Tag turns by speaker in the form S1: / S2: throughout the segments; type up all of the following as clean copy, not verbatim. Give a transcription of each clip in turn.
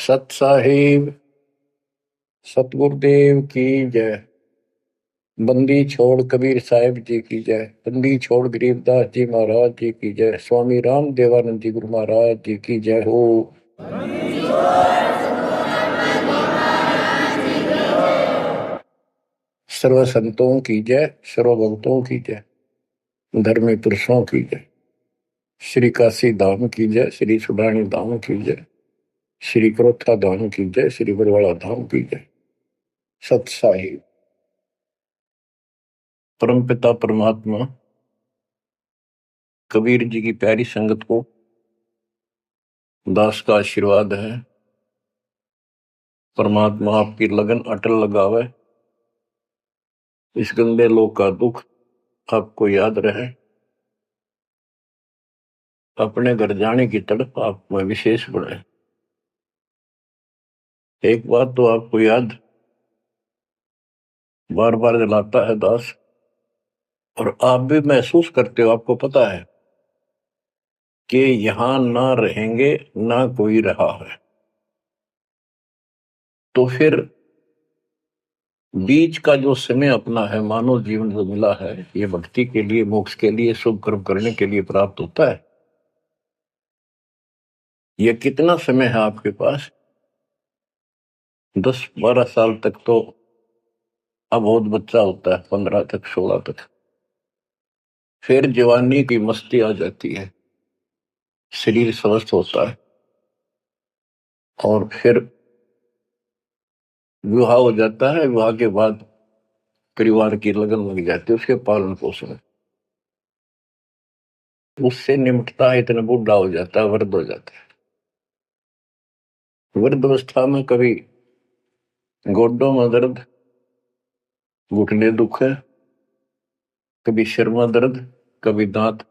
S1: सत साहिब सतगुरुदेव की जय। बंदी छोड़ कबीर साहिब जी की जय। बंदी छोड़ गरीबदास जी महाराज जी की जय। स्वामी राम देवानंद जी गुरु महाराज जी की जय हो। सर्व संतों की जय, सर्व भक्तों की जय, धर्मी पुरुषों की जय। श्री काशी धाम की जय, श्री सुडानी धाम की जय, श्री क्रोथा धाम की जय, श्री बरवाड़ा धाम की जय। सत साहिब परमपिता परमात्मा कबीर जी की प्यारी संगत को दास का आशीर्वाद है। परमात्मा आपकी लगन अटल लगावे, इस गंदे लोक का दुख आपको याद रहे, अपने घर जाने की तड़प आप में विशेष बढ़े। एक बात तो आपको याद बार बार दिलाता है दास, और आप भी महसूस करते हो, आपको पता है कि यहां ना रहेंगे ना कोई रहा है, तो फिर बीच का जो समय अपना है, मानव जीवन जो मिला है, ये भक्ति के लिए, मोक्ष के लिए, शुभ कर्म करने के लिए प्राप्त होता है। ये कितना समय है आपके पास? 10-12 साल तक तो अब बहुत बच्चा होता है, 15 तक, 16 तक। फिर जवानी की मस्ती आ जाती है, शरीर स्वस्थ होता है, और फिर विवाह हो जाता है। विवाह के बाद परिवार की लगन लग जाती है, उसके पालन पोषण, उससे निमटता है, इतना बूढ़ा हो जाता है, वृद्ध हो जाता है। वृद्ध अवस्था में कभी गोड्डों में दर्द, घुटने दुख है, कभी सिर में दर्द, कभी दांत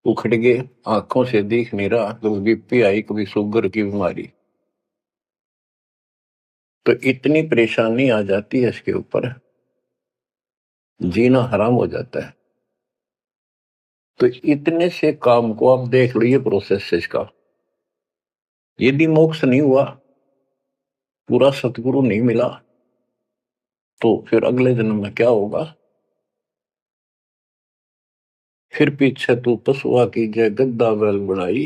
S1: उखड़ गए, आंखों से दिख नहीं रहा, कभी बीपी आई, कभी शुगर की बीमारी, तो इतनी परेशानी आ जाती है, इसके ऊपर जीना हराम हो जाता है। तो इतने से काम को आप देख लो, ये प्रोसेस है इसका। यदि मोक्ष नहीं हुआ, पूरा सतगुरु नहीं मिला, तो फिर अगले जन्म में क्या होगा? फिर पीछे तू पशुआ की जय गद्दा बैल बनाई,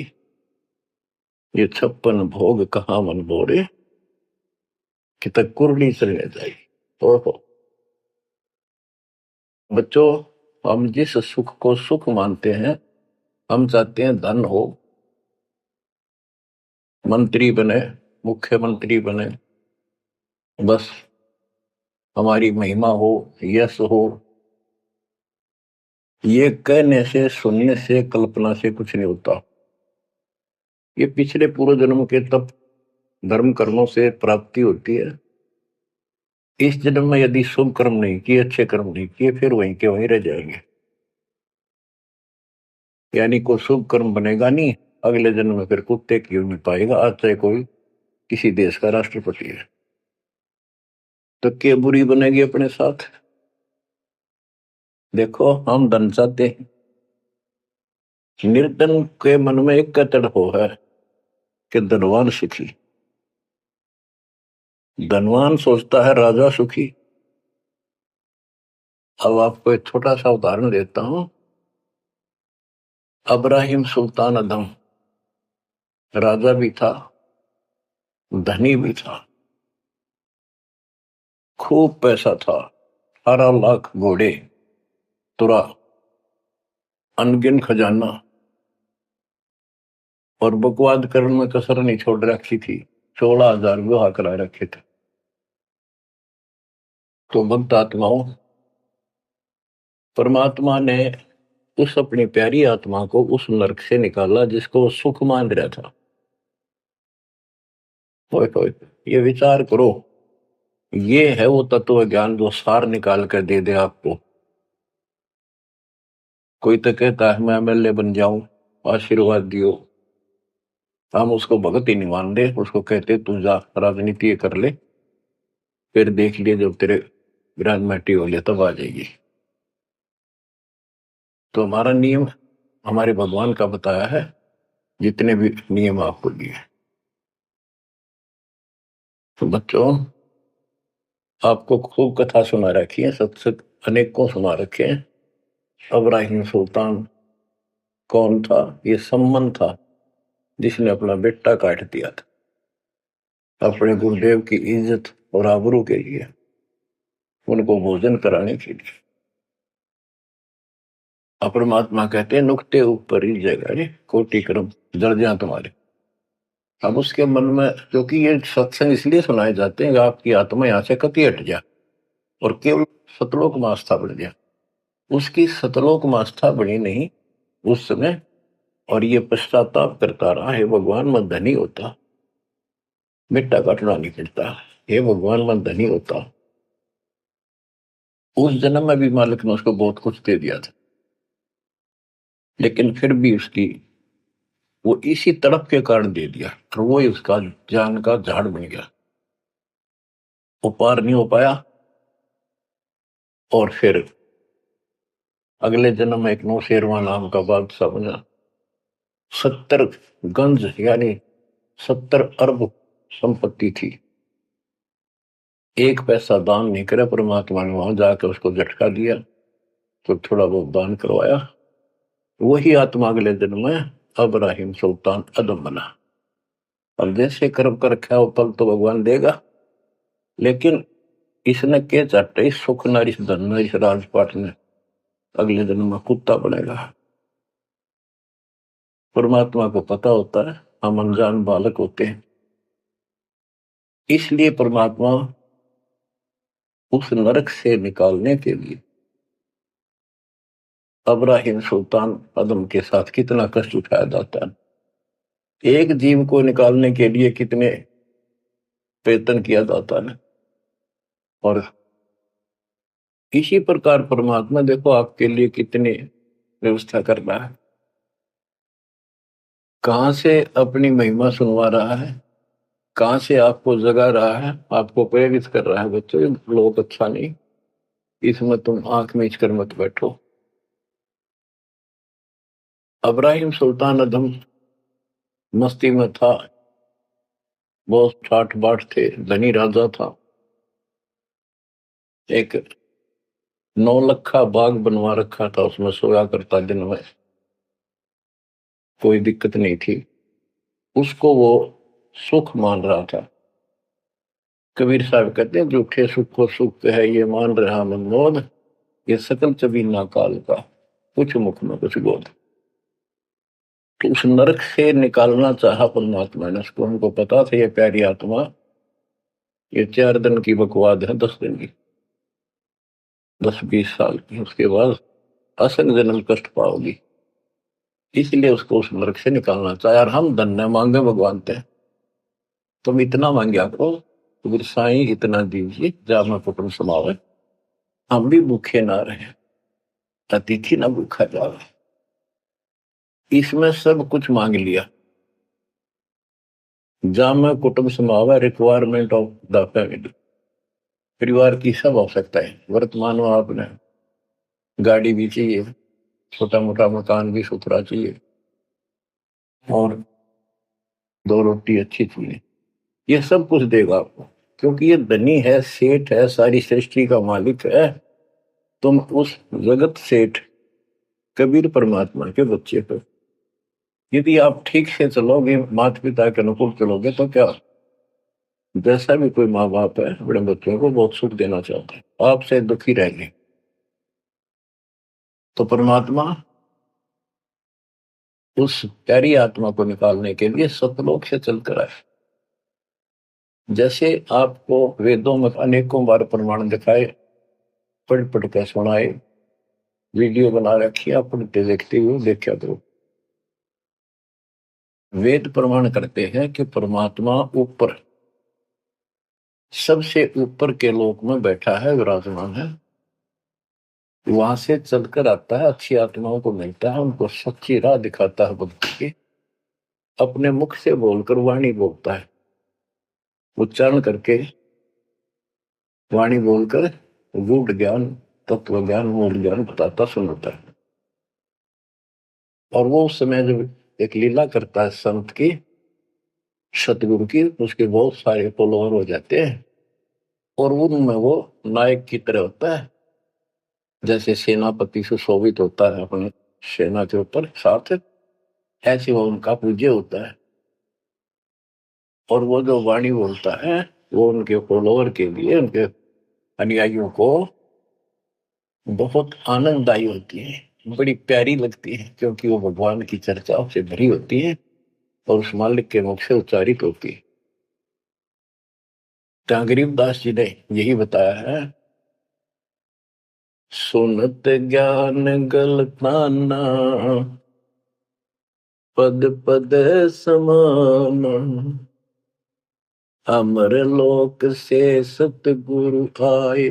S1: ये 56 भोग कहाँ मन बोरे, कि तक कुरली चलने जाई। ओहो बच्चों, हम जिस सुख को सुख मानते हैं, हम चाहते हैं धन हो, मंत्री बने, मुख्यमंत्री बने, बस हमारी महिमा हो, यश हो। ये कहने से, सुनने से, कल्पना से कुछ नहीं होता। ये पिछले पूर्व जन्म के तप धर्म कर्मों से प्राप्ति होती है। इस जन्म में यदि शुभ कर्म नहीं किए, अच्छे कर्म नहीं किए, फिर वहीं के वहीं रह जाएंगे, यानी कोई शुभ कर्म बनेगा नहीं। अगले जन्म में फिर कुत्ते की नहीं पाएगा, आज चाहे कोई किसी देश का राष्ट्रपति है, तो क्या बुरी बनेगी अपने साथ? देखो, हम धन चाहते हैं, निर्धन के मन में एक कतड़ हो है कि धनवान सुखी। धनवान सोचता है राजा सुखी। अब आपको एक छोटा सा उदाहरण देता हूं। अब्राहिम सुल्तान अदम राजा भी था, धनी भी था, खूब पैसा था, 18 लाख घोड़े, तुरा, अनगिन खजाना, और बकवाद करने में कसर नहीं छोड़ रखी थी। 16,000 विवाह करा रखे थे। तो भक्त आत्माओं, परमात्मा ने उस अपनी प्यारी आत्मा को उस नरक से निकाला जिसको वो सुख मान रहा था। होए ये विचार करो, ये है वो तत्व ज्ञान जो सार निकाल कर दे दे आपको। कोई तो कहता है मैं एमएलए बन जाऊं, आशीर्वाद दियो, हम उसको भगत ही नहीं मान दे, उसको कहते तू जा राजनीति कर ले, फिर देख लिए जब तेरे ग्रांड मैटी हो लिया तब आ जाएगी। तो हमारा नियम हमारे भगवान का बताया है, जितने भी नियम आपको दिए। तो बच्चों, आपको खूब कथा सुना रखी है, सत्संग अनेकों सुना रखे हैं। इब्राहिम सुल्तान कौन था? ये सम्मन था जिसने अपना बेटा काट दिया था अपने गुरुदेव की इज्जत और आबरू के लिए, उनको भोजन कराने के लिए। परमात्मा कहते हैं नुक्ते ऊपर ही जगह कोटि क्रम दर्जा तुम्हारे। अब उसके मन में, क्योंकि ये सत्संग इसलिए सुनाए जाते हैं कि आपकी आत्मा यहां से कति हट जाए और केवल सतलोक में आस्था बढ़ जाए। उसकी सतलोक में आस्था बनी नहीं उस समय, और ये पश्चाताप करता रहा, हे भगवान मैं धनी होता, बेटा काटना नहीं पड़ता, हे भगवान मैं धनी होता। उस जन्म में भी मालिक ने उसको बहुत कुछ दे दिया था, लेकिन फिर भी उसकी वो इसी तड़प के कारण दे दिया, और वो ही उसका जान का झाड़ बन गया, वो पार नहीं हो पाया। और फिर अगले जन्म में एक नौशेरवा नाम का बादशाह बना। 70 गंज यानी 70 अरब संपत्ति थी। एक पैसा दान नहीं करे, परमात्मा ने वहां जाकर उसको झटका दिया तो थोड़ा बहुत दान करवाया। वही आत्मा अगले जन्म में इब्राहिम सुल्तान अदम बना। अब जैसे कर्म कर रखा है वो फल तो भगवान देगा, लेकिन इसने के चाटे सुख न इस धन न इस राजपाट में अगले जन्म में कुत्ता बनेगा। परमात्मा को पता होता है हम अनजान बालक होते हैं, इसलिए परमात्मा उस नरक से निकालने के लिए इब्राहिम सुल्तान अदम के साथ कितना कष्ट उठाया जाता है। एक जीव को निकालने के लिए कितने प्रयत्न किया जाता है। और इसी प्रकार परमात्मा देखो आपके लिए कितनी व्यवस्था कर रहा है, कहां से अपनी महिमा सुनवा रहा है, कहां से आपको जगा रहा है, आपको प्रेरित कर रहा है। बच्चों ये लोग अच्छा नहीं, इसमें तुम आंख मीच कर मत बैठो। इब्राहिम सुल्तान अदम मस्ती में था, बहुत ठाठ बाट थे, धनी राजा था। एक 9 लखा बाग बनवा रखा था, उसमें सोया करता दिन में, कोई दिक्कत नहीं थी उसको, वो सुख मान रहा था। कबीर साहब कहते हैं झूठे सुख को सुख है ये मान रहा मनमोद, ये सकल चबीना काल का कुछ मुख में कुछ गोद। तो उस नरक से निकालना चाहा परमात्मा ने उसको, हमको पता था ये प्यारी आत्मा ये 4 दिन की बकवाद है, 10 दिन की, 10-20 साल की, उसके बाद असंग जन्म कष्ट पाओगी, इसलिए उसको उस नरक से निकालना चाहे। और हम धन्य मांगे भगवान थे, तुम इतना मांग्या करो तो साईं इतना दीजिए जा मैं कुटुंब समावे, हम भी भूखे ना रहे, अतिथि ना भूखा जावे। इसमें सब कुछ मांग लिया, जा मैं कुटुंब समावे, रिक्वायरमेंट ऑफ द फैमिली, परिवार की सब आवश्यकता है। वर्तमान में आपने गाड़ी भी चाहिए, छोटा मोटा मकान भी सुथरा चाहिए, और 2 रोटी अच्छी चाहिए, ये सब कुछ देगा आपको, क्योंकि ये धनी है, सेठ है, सारी सृष्टि का मालिक है। तुम उस जगत सेठ कबीर परमात्मा के बच्चे हो। यदि आप ठीक से चलोगे, माता पिता के अनुकूल चलोगे, तो क्या, जैसा भी कोई माँ बाप है अपने बच्चों को बहुत सुख देना चाहता है, आपसे दुखी रहेंगे। तो परमात्मा उस प्यारी आत्मा को निकालने के लिए सतलोक से चलकर आए। जैसे आपको वेदों में अनेकों बार प्रमाण दिखाए, पढ़ पढ़ के सुनाए, वीडियो बना रखी है, पढ़ते देखते हुए देखा करो। वेद प्रमाण करते हैं कि परमात्मा ऊपर, सबसे ऊपर के लोक में बैठा है, विराजमान है, वहां से चलकर आता है, अच्छी आत्माओं को मिलता है, उनको सच्ची राह दिखाता है भक्ति की, अपने मुख से बोलकर वाणी बोलता है, उच्चारण करके वाणी बोलकर गूढ़ ज्ञान, तत्व ज्ञान, मूल ज्ञान बताता सुनाता है। और वो उस समय जब एक लीला करता है संत की, सतगुरु की, उसके बहुत सारे फॉलोअर हो जाते हैं और उनमें वो नायक की तरह होता है, जैसे सेनापति सुशोभित होता है अपने सेना के ऊपर साथ, ऐसे वो उनका पूज्य होता है। और वो जो वाणी बोलता है वो उनके फॉलोअर के लिए, उनके अनुयायियों को बहुत आनंददायी होती है, बड़ी प्यारी लगती है, क्योंकि वो भगवान की चर्चाओं से भरी होती है और उस मालिक के मुख से उच्चारित होती है। तो गरीबदास जी ने यही बताया है, सुनत ज्ञान गलताना पद पद समान, अमर लोक से सतगुरु आए,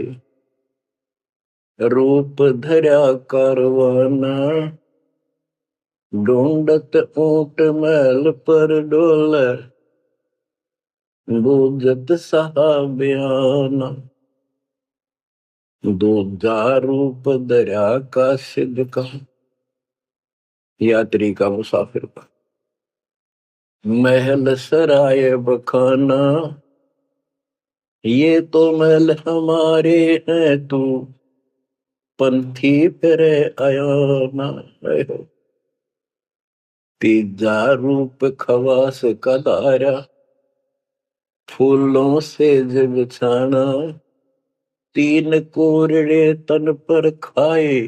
S1: रूप धरा करवाना, ढूंढत ऊंट मैल पर डोल, बूझत साहबियाना, दूजा रूप धरा का सिद्ध का, यात्री का, मुसाफिर का, महल सराय बखाना, ये तो महल हमारे हैं, तू पंथी फिरे आयाना। तीजा रूप खवास का दारा, फूलों से जब छाना, तीन कोरड़े तन पर खाए,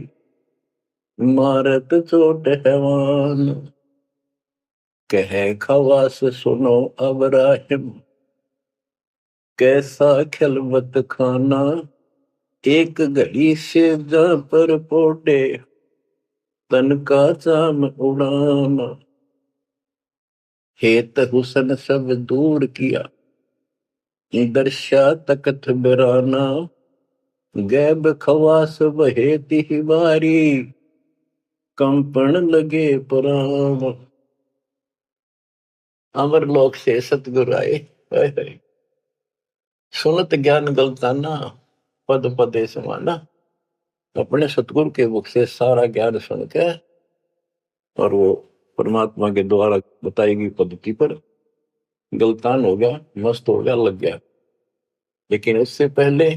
S1: मारत चोट हैवान, कहे खवास सुनो अब राहिम, कैसा खिलवत खाना, एक घड़ी से जा पर पोटे, तन का चाम उड़ाना, हेत हुसन सब दूर किया, दर्शा तकत बिराना, गैब खवास बहे ती बारी, कंपन लगे पुराण, अमर लोक से सतगुरु आए, सुनत ज्ञान गलताना पद पदे समाना। अपने सतगुरु के मुख से सारा ज्ञान सुन के और वो परमात्मा के द्वारा बताई गई पद्धति पर गलतान हो गया, मस्त हो गया, लग गया। लेकिन उससे पहले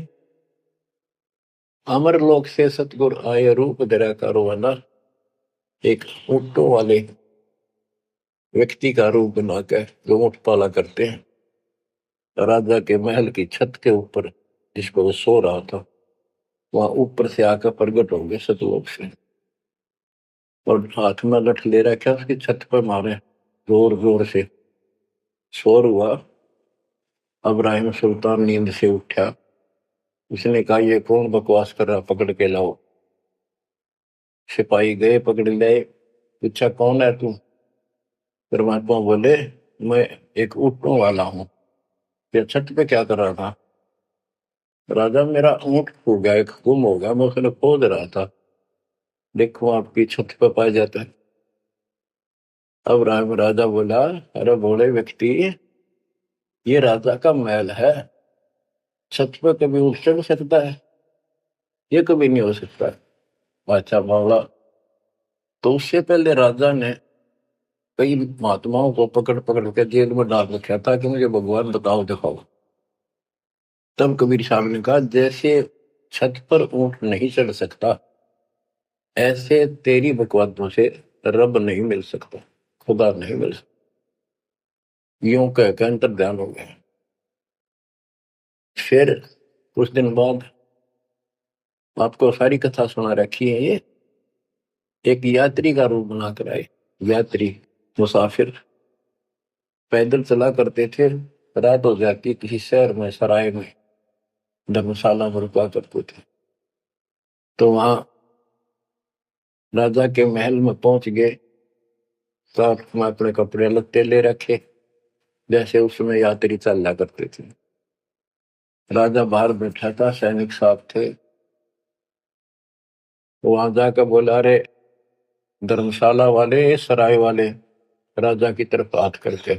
S1: अमर लोक से सतगुरु आए, रूप धरा करवाना, एक ऊंटों वाले व्यक्ति का रूप बनाकर जो ऊंट पाला करते हैं, राजा के महल की छत के ऊपर जिस पर वो सो रहा था, वहां ऊपर से आकर प्रकट हो गए सतलोक से और हाथ में लठ ले रखा, उसकी छत पर मारे जोर जोर से, शोर हुआ। अब्राहिम सुल्तान नींद से उठा, उसने कहा ये कौन बकवास कर रहा, पकड़ के लाओ। सिपाही गए, पकड़ लाए, पूछा कौन है तू। परमात्मा बोले मैं एक ऊंटों वाला हूँ। फिर छत पे क्या कर रहा था। राजा मेरा ऊंट खो गया, एक गुम हो गया, मैं उसने खोज रहा था, देखो आपकी छत पे पाया जाता है। अब राजा बोला अरे भोले व्यक्ति, ये राजा का महल है, छत पे कभी उठ चढ़ सकता है, ये कभी नहीं हो सकता। अच्छा बावला। तो उससे पहले राजा ने कई महात्माओं को पकड़ पकड़ के जेल में डाल रखा था कि मुझे भगवान बताओ दिखाओ। तब कबीर साहब ने कहा जैसे छत पर ऊंट नहीं चढ़ सकता, ऐसे तेरी बकवादों से रब नहीं मिल सकता, खुदा नहीं मिल सकता। यूं कहकर अंतर ध्यान हो गया। फिर कुछ दिन बाद आपको सारी कथा सुना रखी है, ये एक यात्री का रूप बनाकर आए। यात्री, मुसाफिर पैदल चला करते थे, रात हो जाती किसी शहर में, सराय में, धर्मशाला में रुका करते थे। तो वहां राजा के महल में पहुंच गए, साथ में अपने कपड़े लत्ते ले रखे, जैसे उसमें यात्री चला करते थे। राजा बाहर बैठा था, सैनिक साहब थे। वहां जाकर बोला अरे धर्मशाला वाले, सराय वाले, राजा की तरफ हाथ करके,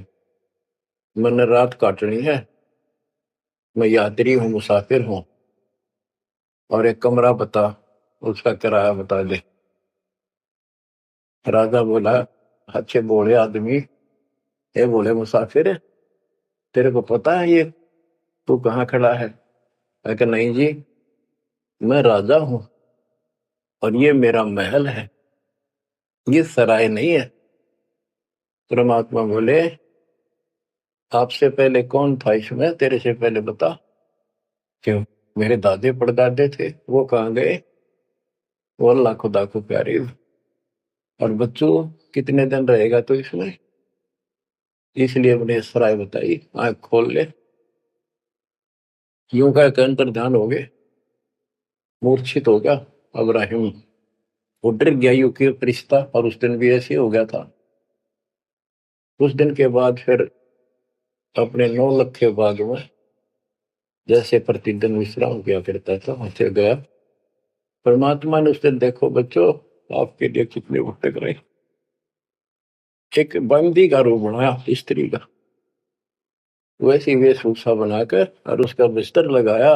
S1: मैंने रात काटनी है, मैं यात्री हूँ, मुसाफिर हूँ, और एक कमरा बता, उसका किराया बता दे। राजा बोला अच्छे बोले आदमी, ये बोले मुसाफिर तेरे को पता है ये तू कहाँ खड़ा है? मैं कहा नहीं जी, मैं राजा हूं और ये मेरा महल है, ये सराय नहीं है। परमात्मा बोले आपसे पहले कौन था इसमें, तेरे से पहले बता। क्यों? मेरे दादे परदादे थे, वो कहाँ गए? वो अल्लाह खुदा को प्यारे। और बच्चों कितने दिन रहेगा तो इसमें, इसलिए अपने सराय बताई, आंख खोल ले। यूं कह के अंतर ध्यान हो गए, मूर्छित हो गया अब्राहिम। वो डर गया यू के रिश्ता, और उस दिन भी ऐसे हो गया था। उस दिन के बाद फिर अपने 9 लखे बाग में जैसे प्रतिदिन विश्राम किया करता था वहां गया। परमात्मा ने उस दिन, देखो बच्चों आपके लिए कितने भटक रहे, एक बंदी का रूप बनाया स्त्री का, वैसी वेशभूषा बनाकर और उसका बिस्तर लगाया।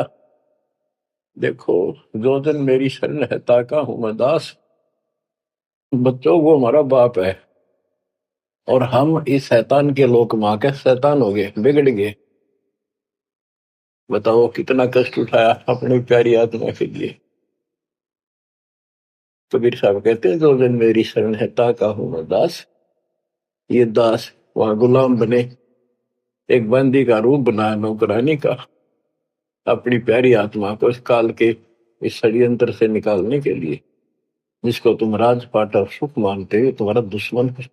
S1: देखो जो दिन मेरी शरण है ताका हूं मैं दास। बच्चों वो हमारा बाप है और हम इस शैतान के लोक मां के शैतान हो गए, बिगड़ गए। बताओ कितना कष्ट उठाया अपनी प्यारी आत्मा के लिए। कबीर साहब कहते हैं जो दिन मेरी शरण है ताका हूं मैं दास। ये दास वहां गुलाम बने, एक बंदी का रूप बनाया नौकरानी का, अपनी प्यारी आत्मा को इस काल के इस षड्यंत्र से निकालने के लिए। जिसको तुम राजपाट और सुख मानते हो तुम्हारा दुश्मन है।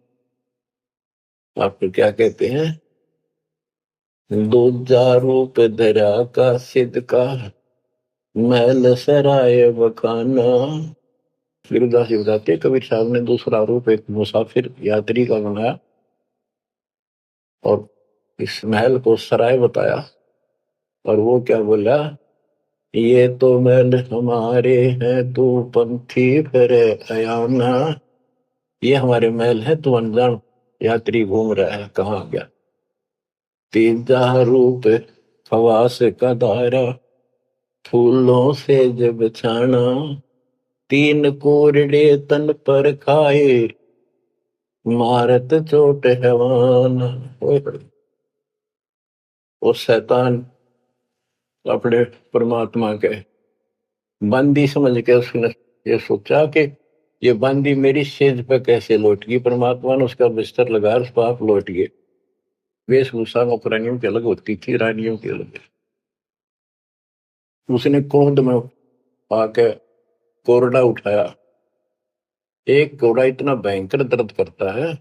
S1: आपको क्या कहते हैं? दूजा रूप धरा का सिद्ध का, महल सराय बखाना। फिर उदासी बताते कबीर साहब ने दूसरा रूप एक मुसाफिर यात्री का बनाया और इस महल को सराय बताया। और वो क्या बोला, ये तो महल हमारे हैं तू पंथी फिर अयाना। ये हमारे महल है, तू अनजान यात्री घूम रहा है, कहाँ गया? तीजा रूप खवास का दायरा, फूलों से जब छाना। तीन कोरडे तन पर खाए, मारत चोट हैवान। वो शैतान अपने परमात्मा के बंदी समझ के उसने ये सोचा कि ये बंदी मेरी सेज पे कैसे लौट गई। परमात्मा ने उसका बिस्तर लगाया, उस पाप लौट गए। वेशभूषा नौकरानियों की अलग होती थी, रानियों की अलग। उसने क्रोध में आके कोरडा उठाया। एक घोड़ा इतना भयंकर दर्द करता है,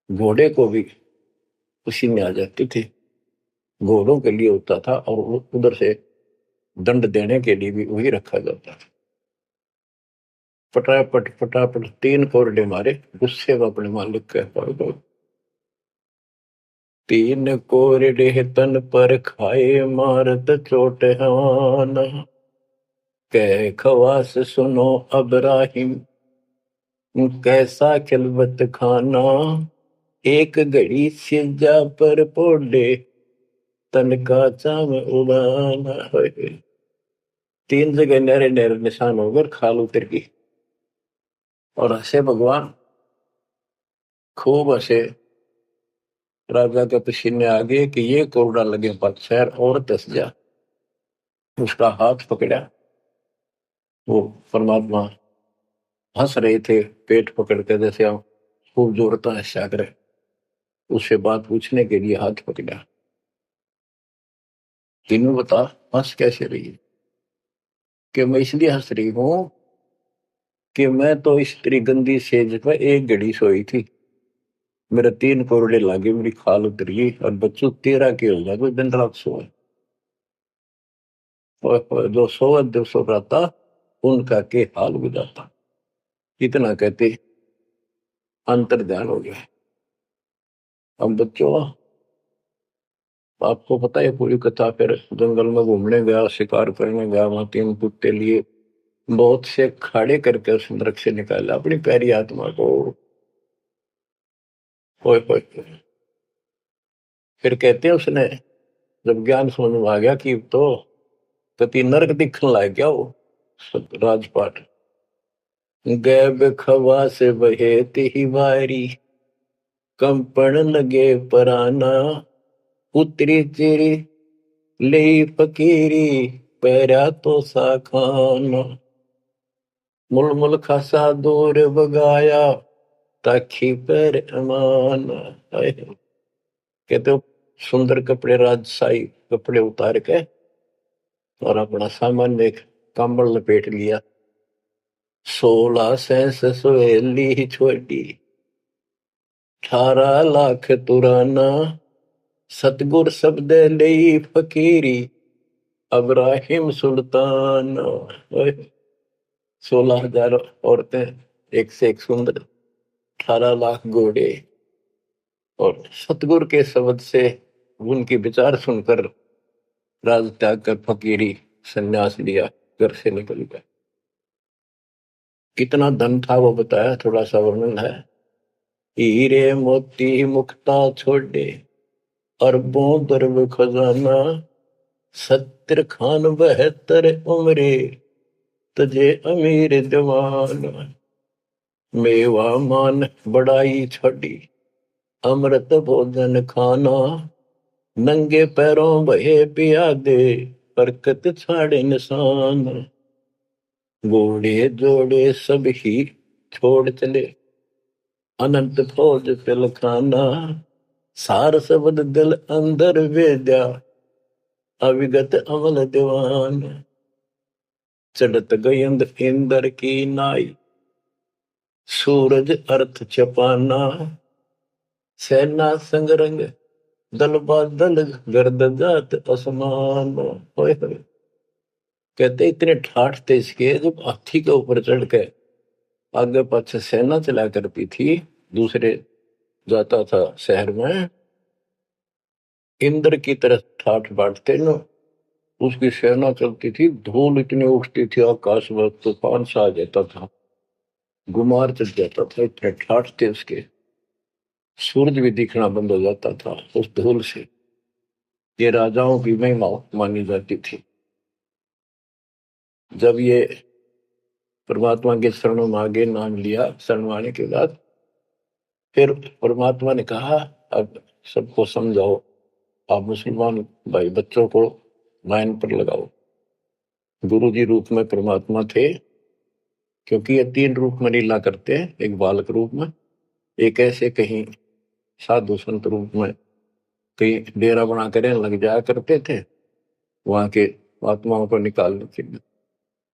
S1: घोड़े को भी पसीने आ जाती थी। घोड़ों के लिए होता था और उधर से दंड देने के लिए भी वही रखा जाता था। फटाफट फटाफट 3 कोरडे मारे, गुस्से में अपने मालिक के पास। 3 कोरडे तन पर खाए, मारत चोट हवान। कह खवास सुनो अब्राहिम, कैसा खिलवत खाना। एक घड़ी सिजा पर पोडे, तन का चाम उड़ाना। 3 जगह नहरे नहरे निशान होकर खाल उतर गई। और हंसे भगवान, खूब हंसे। राजा के पसीने आ गए कि ये कोरडा लगे पर शहर और दस जा। उसका हाथ पकड़ा, वो परमात्मा हंस रहे थे पेट पकड़ के, जैसे आप खूब जोरता है सागर। उससे बात पूछने के लिए हाथ पकड़ा। तीनों बता हंस कैसे रही है? कि मैं इसलिए हंस रही हूं कि मैं तो इस तेरी गंदी सेज पर एक घड़ी सोई थी, मेरे 3 कोरडे लागे, मेरी खाल उतरी, और बच्चों तेरा के होगा कोई दिन रात सोए। और जो सोवत जो सो रहता उनका के हाल गुजारता। इतना कहते अंतर ध्यान हो गया। अब बच्चों आपको पता है पूरी कथा। फिर जंगल में घूमने गया, शिकार करने गया, वहां 3 कुत्ते लिए, बहुत से खाड़े करके उस नरक से निकाला अपनी प्यारी आत्मा को। ओए ओए ओए। फिर कहते हैं उसने जब ज्ञान समझ में आ गया कि तो कति नरक दिखने लग गया वो राजपाट। गैब खवा से बहे ही वारी, कंपन लगे पराना। उतरी तेरी ले फकीरी पैरा तो सा खाना मुलमुल खासा दूर बगाया ताखी पैर अमान। कहते हो सुंदर कपड़े राजशाही कपड़े उतार के और अपना सामान एक कंबल लपेट लिया। 16 सेंस सोहेली छोड़ी 18 लाख तुराना सतगुर शब्द ले फकीरी अब्राहिम सुल्तान। 16,000 औरतें एक से एक सुंदर 18 लाख घोड़े और सतगुरु के शब्द से उनकी विचार सुनकर राज त्याग कर फकीरी संन्यास लिया, घर से निकल गया। कितना धन था वो बताया, थोड़ा सा वर्णन है। हीरे मोती मुक्ता छोड़े अरबों दरब खजाना 70 खान 72 उम्रे तजे अमीर दीवान। मेवा मान बड़ाई छोड़ी अमृत भोजन खाना नंगे पैरों बहे पियादे बरकत छाड़े निशान। घोड़े जोड़े सब ही छोड़ चले अनंत फौज पिल खाना सार शब्द दिल अंदर वेद्या अविगत अमल दीवान। चढ़त गयंद इंदर की नाई सूरज अर्थ छपाना सेना संगरंग दल बादल गर्द जात असमान। कहते इतने ठाठ थे इसके, जब हाथी के ऊपर चढ़ के आगे पाछे सेना चला करती थी, दूसरे जाता था शहर में, इंद्र की तरह ठाठ बांटते न, उसकी सेना चलती थी, धूल इतनी उठती थी आकाश में, तूफान सा आ जाता था, गुमार चढ़ जाता था, इतने ठाठ थे उसके। सूरज भी दिखना बंद हो जाता था उस धूल से। ये राजाओं की महिमा मानी जाती थी। जब ये परमात्मा के शरणों में आगे नाम लिया, शरण आने के बाद फिर परमात्मा ने कहा अब सबको समझाओ, आप मुसलमान भाई बच्चों को लाइन पर लगाओ। गुरु जी रूप में परमात्मा थे, क्योंकि ये 3 रूप में लीला करते हैं, एक बालक रूप में, एक ऐसे कहीं साधु संत रूप में कहीं डेरा बना कर लग जाया करते थे वहां के आत्माओं को निकालने के लिए,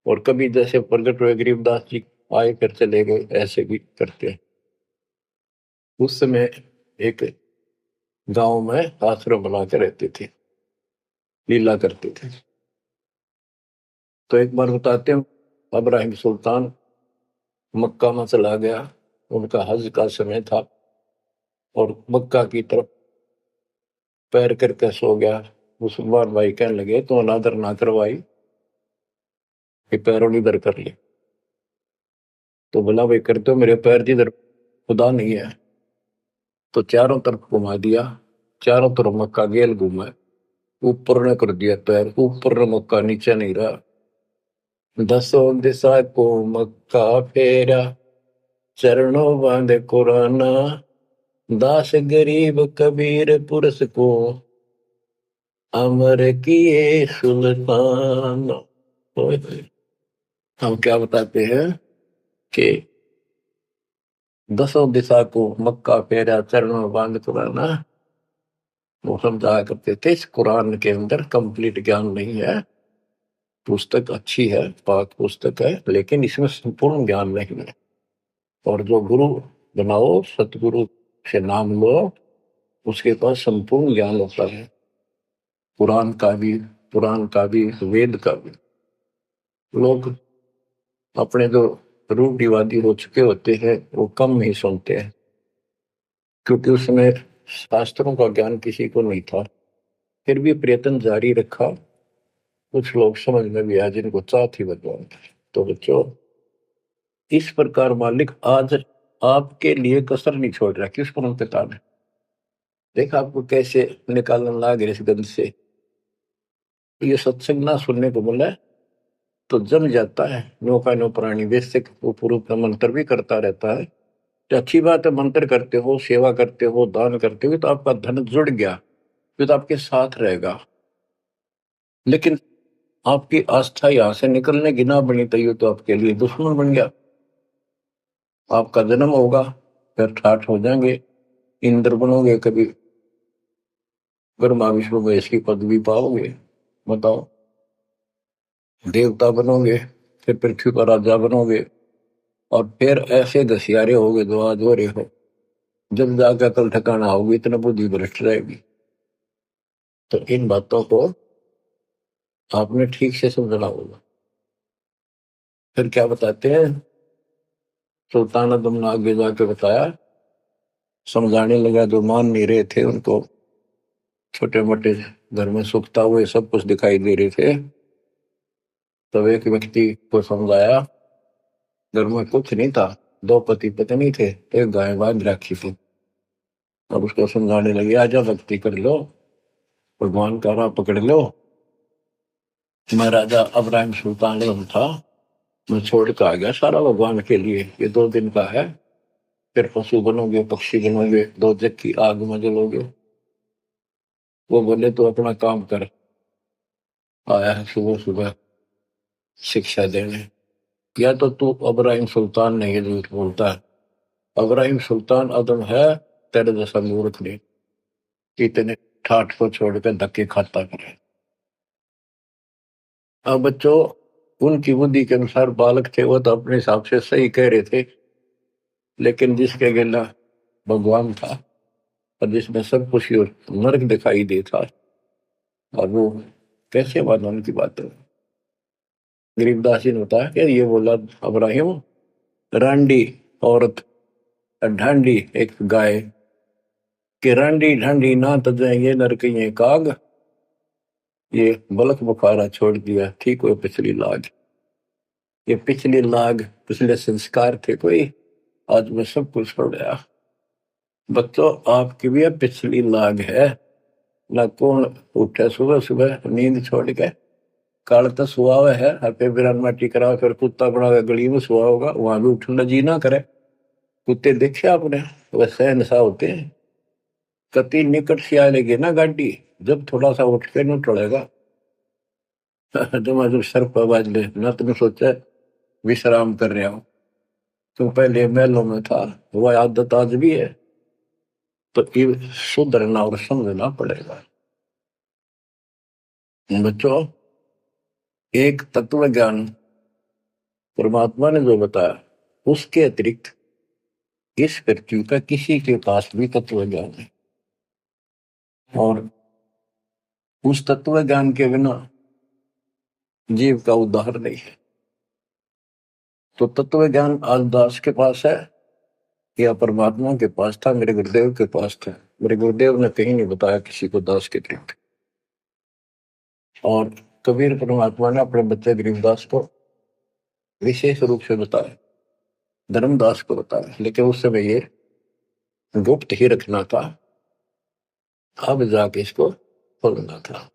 S1: और कभी जैसे प्रगट हुए गरीबदास जी आए कर चले गए, ऐसे भी करते हैं। उस समय एक गांव में आश्रम बना के रहते थे, लीला करते थे। तो एक बार बताते हैं, अब्राहिम सुल्तान मक्का में चला गया, उनका हज का समय था, और मक्का की तरफ पैर करके सो गया। मुसलमान भाई कहने लगे तो अनादर ना करवाई कि पैरों इधर कर ले। तो बोला भाई करते हो, मेरे पैर जिधर खुदा नहीं है। तो चारों तरफ घुमा दिया, चारों तरफ मक्का गेल घूमा, ऊपर ने कर दिया पैर, ऊपर ने मक्का, नीचे नहीं रहा। 10 दिशा को मक्का फेरा चरणों बांधे कुराना दास गरीब कबीर पुरुष को अमर किए सुल्तान। हम क्या बताते हैं कि 10 दिशा को मक्का फेरा चरणों बांध कुराना, वो समझाया करते थे। इस कुरान के अंदर कंप्लीट ज्ञान नहीं है, पुस्तक अच्छी है, पाक पुस्तक है, लेकिन इसमें संपूर्ण ज्ञान नहीं है। और जो गुरु बनाओ, सतगुरु से नाम लो, उसके पास संपूर्ण ज्ञान होता है, कुरान का भी, पुराण का भी, वेद का भी। लोग अपने जो रूढ़िवादी हो चुके होते हैं वो कम ही सुनते हैं, क्योंकि उसमें शास्त्रों का ज्ञान किसी को नहीं था। फिर भी प्रयत्न जारी रखा, कुछ लोग समझ में भी आए जिनको चाह थी भगवान। तो बच्चों, इस प्रकार मालिक आज आपके लिए कसर नहीं छोड़ रहा। किस पर पिता ने देखा आपको कैसे निकालने लग इस गंध से। ये सत्संग ना सुनने को मिला तो जम जाता है, नौका नो प्राणी वैसे वो पूर्व का मंत्र भी करता रहता है। तो अच्छी बात है, मंत्र करते हो, सेवा करते हो, दान करते हो, तो आपका धन जुड़ गया, जो तो आपके साथ रहेगा। लेकिन आपकी आस्था यहां से निकलने की ना बनी तो ये तो आपके लिए दुश्मन बन गया। आपका जन्म होगा, फिर ठाठ हो जाएंगे, इंद्र बनोगे, कभी ब्रह्मा विष्णु महेश की पदवी पाओगे, बताओ, देवता बनोगे, फिर पृथ्वी पर राजा बनोगे, और फिर ऐसे घसियारे होगे जो आज हो रहे हो। जब जाकर कल ठिकाना होगी, इतना बुद्धि भ्रष्ट रहेगी। तो इन बातों को आपने ठीक से समझना होगा। फिर क्या बताते हैं, सुल्तान आदम ने आगे जाके बताया, समझाने लगा। जो मान नहीं रहे थे उनको छोटे मोटे घर में सुखता हुए सब कुछ दिखाई दे रहे थे, तब एक व्यक्ति को समझाया। घर में कुछ नहीं था, दो पति पत्नी थे, एक गाय बांध रखी थी। अब उसको समझाने लगे, आजा भक्ति कर लो, भगवान का राह पकड़ लो। मैं राजा अब्राहिम सुल्तान आजम था, मैं छोड़ के आ गया सारा भगवान के लिए, ये 2 दिन का है, फिर पशु बनोगे, पक्षी बनोगे, दो जग की आग में जलोगे। वो बोले तो अपना काम कर, आया है सुबह सुबह शिक्षा देने। या तो तू अब्राहिम सुल्तान नहीं है, झूठ बोलता है। अब्राहिम सुल्तान आदम है, तेरे जैसा मूर्ख नहीं, इतने ठाठ को छोड़कर धक्के खाता करे। अब बच्चों, उनकी बुद्धि के अनुसार बालक थे, वो तो अपने हिसाब से सही कह रहे थे, लेकिन जिसके गिला भगवान था और जिसमें सब कुछ नरक दिखाई देता, और वो कैसे माना उनकी बात है। गरीबदास जी ने बताया कि ये बोला अब्राहिम, रांडी औरत, ढांडी एक गाय, कि रांडी ढांडी ना तजेंगे नरक ये काग, ये बलक बुखारा छोड़ दिया, ठीक हुए पिछली लाग। ये पिछली लाग, पिछले संस्कार थे कोई, आज मैं सब कुछ छोड़ गया। बच्चों, आपकी भी पिछली लाग है ना। कौन उठे सुबह सुबह नींद छोड़ के, काल तो सुआ हुआ है, हर बिरान माटी करा, फिर कुत्ता बना के गली में सुआ होगा, वहां भी उठना जी ना करे। कुत्ते देखे आपने, वैसे नशा होते हैं। कति निकट से आएगी ना गाड़ी, जब थोड़ा सा उठ के न टलेगा। जब सर पर बाज ले ना, तुमने सोचा विश्राम कर रहा हूं, तो पहले महलों में था, वह आदत आज भी है। तो ये सुधरना और समझना पड़ेगा। बच्चों, एक तत्व ज्ञान परमात्मा ने जो बताया, उसके अतिरिक्त इस पृथ्वी का किसी के पास भी तत्व ज्ञान है, और उस तत्व ज्ञान के बिना जीव का उद्धार नहीं है। तो तत्व ज्ञान आज दास के पास है या परमात्मा के पास था? मेरे गुरुदेव के पास था। मेरे गुरुदेव ने कहीं नहीं बताया किसी को दास के अतिरिक्त। और कबीर परमात्मा ने अपने बच्चे गरीबदास को विशेष रूप से बताया, धर्मदास को बताया, लेकिन उस समय ये गुप्त ही रखना था, अब जाके इसको खोलना था।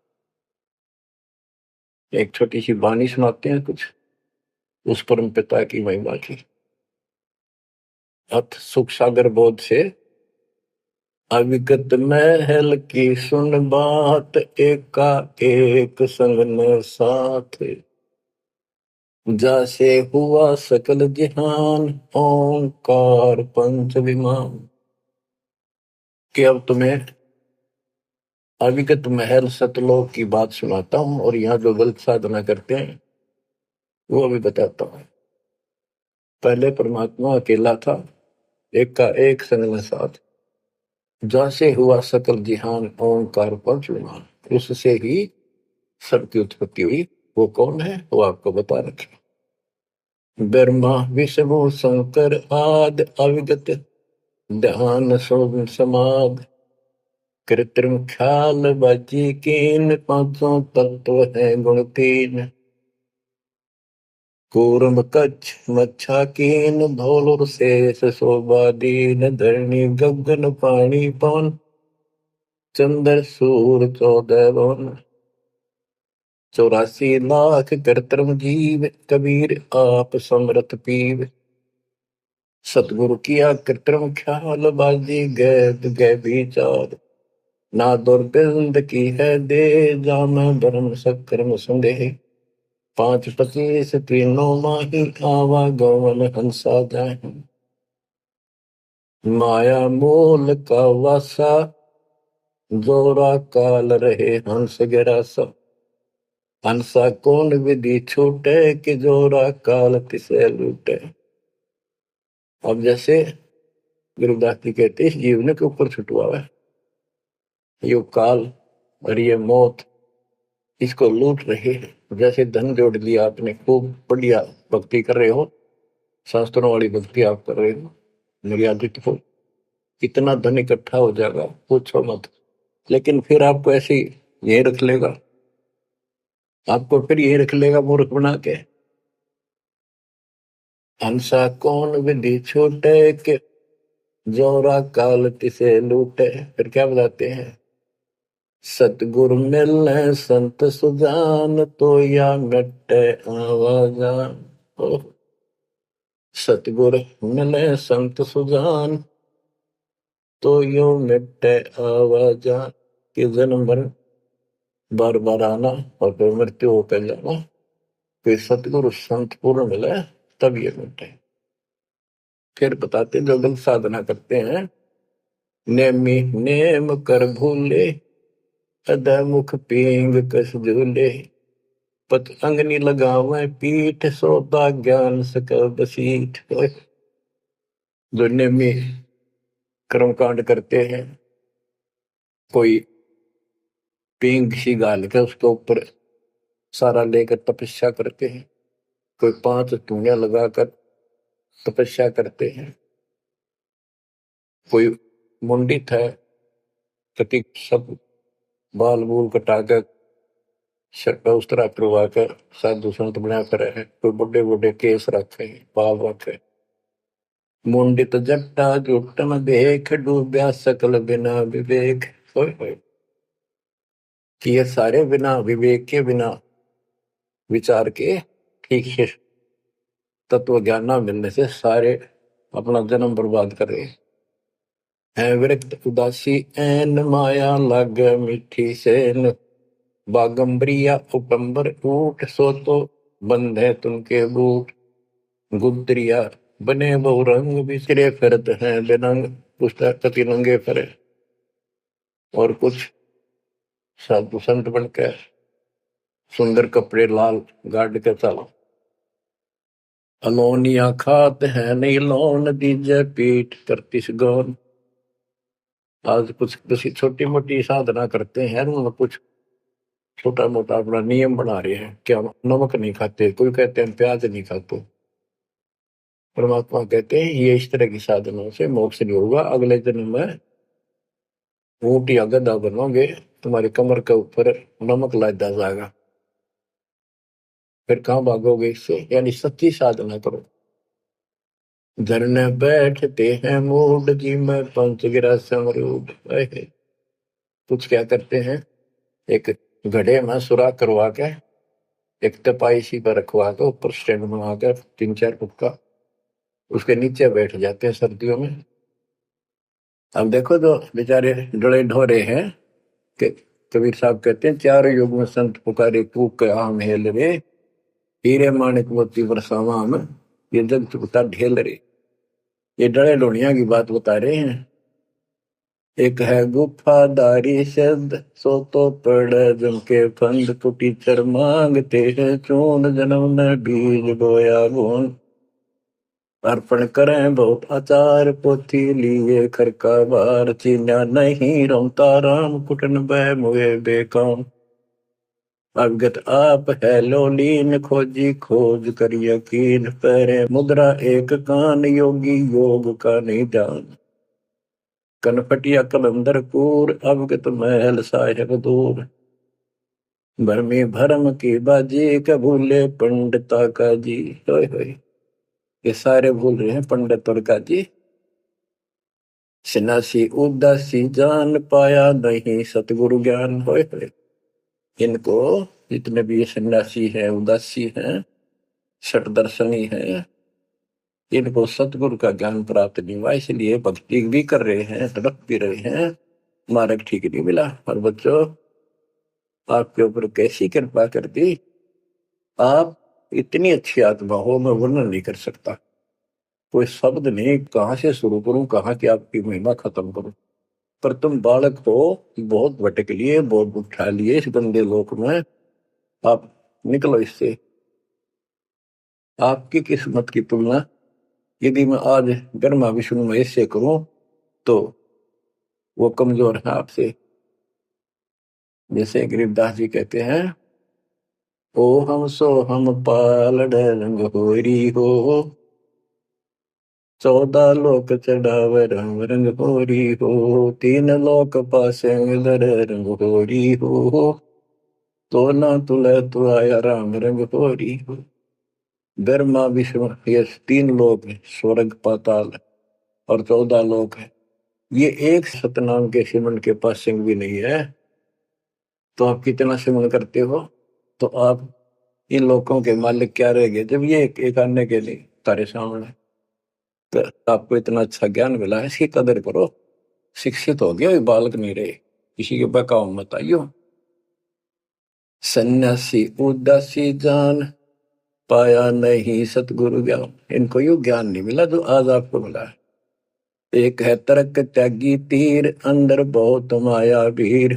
S1: एक छोटी सी वाणी सुनाते हैं कुछ उस परम पिता की महिमा की। अथ सुख सागर बोध से अविगत महल की सुन बात, एका एक संग न साथ, जैसे हुआ सकल जहान, ओंकार पंच विमान। कि अब तुम्हें अविगत महल सतलोक की बात सुनाता हूं, और यहाँ जो गलत साधना करते हैं वो भी बताता हूं। पहले परमात्मा अकेला था, एक का एक संग में साथ, जैसे हुआ सकल जिहान, ओंकार पंच विमान, उससे ही सबकी उत्पत्ति हुई। वो कौन है, वो आपको बता रखे। ब्रह्मा विष्णु शंकर आदि, अविगत ध्यान सोम समाध, कृत्रिम ख्याल बाजी कीन, पांचों तत्व है गुण तीन, कूर्म कच्छ मच्छा कीन, धौल शेष शोभा दीन, धरणी गगन पानी पवन, चंद्र सूर 14 भुवन, 84 लाख कृत्रिम जीव, कबीर आप समरथ पीव, सतगुरु किया कृत्रिम ख्याल बाजी, गैद गै विचार, ना दुर्बिंद की है दे, जाना धर्म सक्रम संदेह। 5:25 तीनों माही, आवा गवन हंसा जाए। माया मूल का वासा, जोरा काल रहे हंस गिरासा। हंसा कौन विधि छूटे, कि जोरा काल तिसे लूटे। अब जैसे गुरुदास जी कहते हैं, इस जीवन के ऊपर छुटवा है ये काल और ये मौत, इसको लूट रहे हैं। जैसे धन जोड़ लिया आपने, खूब बढ़िया भक्ति कर रहे हो, शास्त्रों वाली भक्ति आप कर रहे हो, मर्यादित हो, इतना धन इकट्ठा हो जाएगा पूछो मत। लेकिन फिर आपको ऐसे यही रख लेगा, आपको फिर यही रख लेगा मूर्ख बना के। हंसा कौन विधि छूटे, के जोरा काल तिसे लूटे। फिर क्या बताते हैं, सतगुरु मिलने संत सुजान, तो या मिटे आवाजान। सतगुरु मिले संत सुजान, तो यो मिटे आवाजान। कि जन्म भर बार बार आना और फिर मृत्यु होकर जाना, फिर सतगुरु संत पूर्ण मिले तब ये मिटे। फिर बताते जो लोग साधना करते हैं, नेमी नेम कर भूले, अधमुख पींग कस झूले। पत अंगनी लगावे पीठ, सौदा ज्ञान सकल बसीठ। जो नेमी कर्म कांड करते हैं, कोई पींग सी गाल के उसके ऊपर सारा लेकर तपस्या करते हैं, कोई 5 धूनिया लगाकर तपस्या करते हैं, कोई मुंडित है, कति सब बाल बूल कटाकर शर्ट उस तरह करवा कर साधु संत बना कर है, कोई बड़े बड़े केस रखे बाल रखे। मुंडित जट्टा जुटन देख, डूब्या सकल बिना विवेक। कि ये सारे बिना विवेक के, बिना विचार के, ठीक है, तत्व ज्ञान ना मिलने से सारे अपना जन्म बर्बाद कर रहे हैं। विरक्त उदासी एन, माया लग मीठी सेन। बागंबरिया उपंबर ऊट, सो तो बंधे तुमके बूट। गुदरिया बने बहु रंग, बिसरे फिरत हैं बेनंग। पुस्तक कति नंगे फिरे। और कुछ साधु संत बनकर सुंदर कपड़े लाल गाड़ के चलो। अलोनिया खात है नहीं लोन, दीजे पीठ करतीस गौन। आज कुछ किसी छोटी मोटी साधना करते हैं, उन्होंने कुछ छोटा मोटा अपना नियम बना रहे हैं, क्या नमक नहीं खाते, कोई कहते हैं प्याज नहीं खाते। परमात्मा कहते हैं ये इस तरह की साधनों से मोक्ष नहीं होगा, अगले जन्म में ऊंट या गधा बनोगे, तुम्हारी कमर के ऊपर नमक लादा जाएगा। फिर कहां भागोगे इससे, यानी सच्ची साधना करो। धरने बैठते हैं मूड, जी में पंच गिरा समरूड। कुछ क्या करते हैं, एक घड़े में सुराख करवा के, एक तपाई सी पर रखवा के, ऊपर स्टैंड बना कर 3-4 फुट का, उसके नीचे बैठ जाते हैं सर्दियों में। अब देखो जो बेचारे डरे ढोरे हैं, कि कबीर साहब कहते हैं, 4 युग में संत पुकारे कूक के आम हेल रे। हीरे माणिक मोती बरसावा में, ये जग चुकता ढेल रे। ये डरे ढोनिया की बात बता रहे हैं। एक है गुफादारी शब्द, सो तो पड़ जम के फंद। कुटीचर मांगते हैं चून, जन्म ने बीज बोया गुण। अर्पण करें बहुत आचार, पोथी लिए खर का बार। चीन्या नहीं रमता राम, कुटन बह मुए बेकाम। अवगत आप है लोलीन, खोजी खोज कर यकीन। पैरे मुद्रा एक कान, योगी योग का नहीं ध्यान। कनपटिया कलंदर पूर, अवगत महल साहेब दूर। भरमी भरम की बाजी, कबूले पंडिता का जी। होय होय, ये सारे भूल रहे हैं पंडित और काजी। सन्यासी उदासी जान, पाया नहीं सतगुरु ज्ञान। होय होय, इनको जितने भी ये सन्यासी हैं, उदासी हैं, सट दर्शनी हैं, इनको सतगुरु का ज्ञान प्राप्त नहीं हुआ, इसलिए भक्ति भी कर रहे हैं, तड़प भी रहे हैं, मार्ग ठीक नहीं मिला। और बच्चों, आपके ऊपर कैसी कृपा कर दी, आप इतनी अच्छी आत्मा हो, मैं वर्णन नहीं कर सकता। कोई शब्द नहीं, कहां से शुरू करूं, कहां की आपकी महिमा खत्म करूं। पर तुम बालक हो, बहुत भटक लिए, बहुत उठा लिए इस गंदे लोक में, आप निकलो इससे। आपकी किस्मत की तुलना यदि मैं आज ब्रह्मा विष्णु महेश से करूं तो वो कमजोर है आपसे। जैसे गरीबदास जी कहते हैं, ओ हम सो हम पालड़ रंग होरी हो, 14 लोक चढ़ावे रंग रंग होरी हो, 3 लोक पासे दर रंग होरी हो, तो ना तुले तु आया राम रंग होरी हो। ब्रह्मा विष्णु ये 3 लोक है, स्वर्ग पाताल और 14 लोक है। ये एक सतनाम के सिमरन के पास सिंह भी नहीं है। तो आप कितना सिमरन करते हो, तो आप इन लोगों के मालिक क्या रह गए जब ये एक आने के लिए तारे सामने। तो आपको इतना अच्छा ज्ञान मिला है, इसकी कदर करो। शिक्षित हो गया, बालक नहीं रहे, किसी के बहकाव मत आइयो। सन्यासी उदासी जान, पाया नहीं सतगुरु ज्ञान। इनको यू ज्ञान नहीं मिला जो आज आपको मिला है। एक है तर्क त्यागी तीर, अंदर बहुत माया वीर।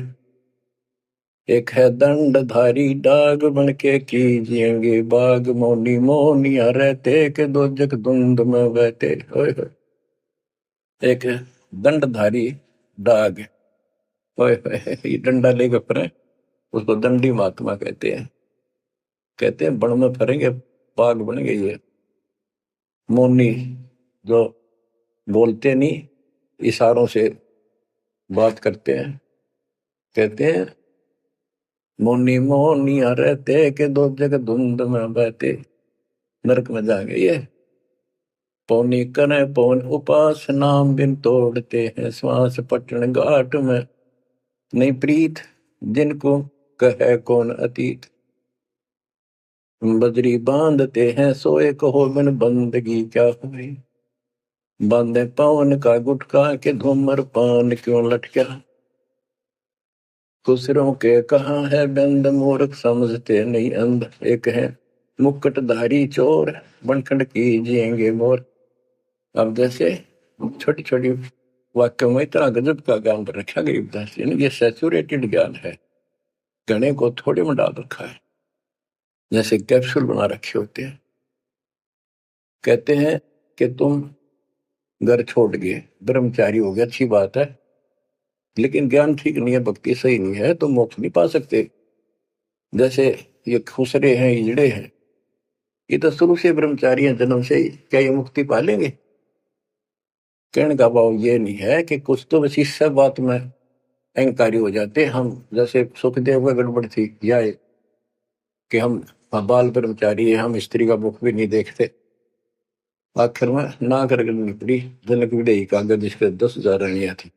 S1: एक है दंडधारी डाग, बन के कीजिएंगे बाग। मौनी मौनिया रहते के दो जग धुंध में बहते। ओए होए। एक है दंडधारी डाग, ओए होए, ये डंडा लेकर फिरे, उसको दंडी महात्मा कहते हैं। कहते हैं बन में फिरेंगे बाग बनेंगे ये। मौनी जो बोलते नहीं, इशारों से बात करते हैं। कहते हैं मौनी मौनिया रहते के दो जग धुंध में बहते। नरक में जाएंगे ये। पौनी करे पौन उपास, नाम बिन तोड़ते हैं श्वास। पटन घाट में नहीं प्रीत, जिनको कहे कौन अतीत। बजरी बांधते हैं सोए, कहो बिन बंदगी क्या हुई। बांधे पवन का गुटका के धूमर पान क्यों लटका। खुसरों के कहाँ है बंद, मूर्ख समझते नहीं अंध। एक है मुकुटधारी चोर, बनखंड कीजिएंगे मोर। अब जैसे छोटी छोटी वाक्य में इतना गजब का ज्ञान पर रखा गरीबदास जी ने। ये सैचुरेटेड ज्ञान है, गणे को थोड़े में डाल रखा है, जैसे कैप्सूल बना रखे होते हैं। कहते हैं कि तुम घर छोड़ गए, ब्रह्मचारी हो गया, अच्छी बात है, लेकिन ज्ञान ठीक नहीं है, भक्ति सही नहीं है, तो मोक्ष नहीं पा सकते। जैसे ये खुसरे हैं, इजड़े हैं, ये तो शुरू से ब्रह्मचारी हैं, जन्म से ही, क्या ये मुक्ति पा लेंगे। कहने का भाव ये नहीं है कि कुछ तो बस इस सब बात में अहंकारी हो जाते हम। जैसे सुखदेव का गड़बड़ थी या कि हम बाल ब्रह्मचारी है, हम स्त्री का मुख भी नहीं देखते। आखिर में ना कर निकली जनक विदेही कागज, जिसके 10,000 रानियां थी।